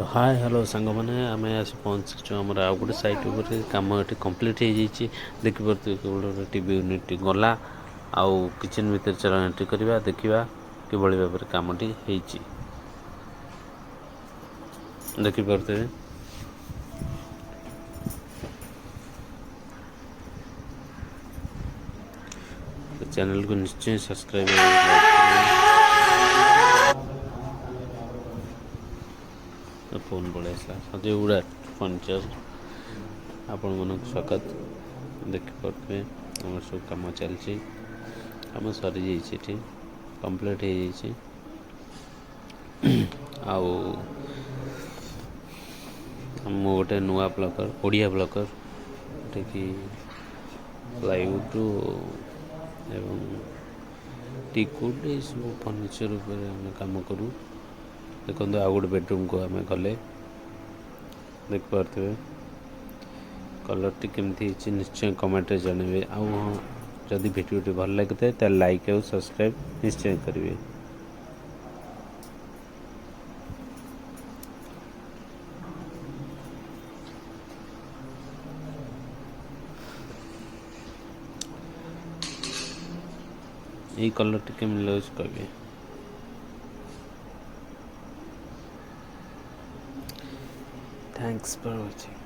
तो hi hello सांग मैंने आम आस पहुँचु आम आउ गोटे सैट कम ये कम्प्लीट हो देखिए केवल टीवी यूनिट गला आउ किचन भितर चल एंट्री करवा देखा कि भाव कमटी देखिपे चैनल को निश्चय सब्सक्राइब फोन पड़े सजे गुड़ा फर्निचर आपण मन स्वागत देखिपे आम सब कम चलती कम सरी जा कम्प्लीट हो मु गोटे नुआ ब्लगर ओडिया ब्लगर जोटि प्लाईवुड एवं टीकुड ये सब फर्निचर उपर काम करूँ देखो आउ गोटे बेडरूम को आम गले देखिपे कलर टी केमती निश्चय कमेंट जानवे आदि भिडियो भल लगी था लाइक और सब्सक्राइब निश्चय करेंगे। यही कलर टी केमती लगे कहे थैंक्स फॉर वाचिंग।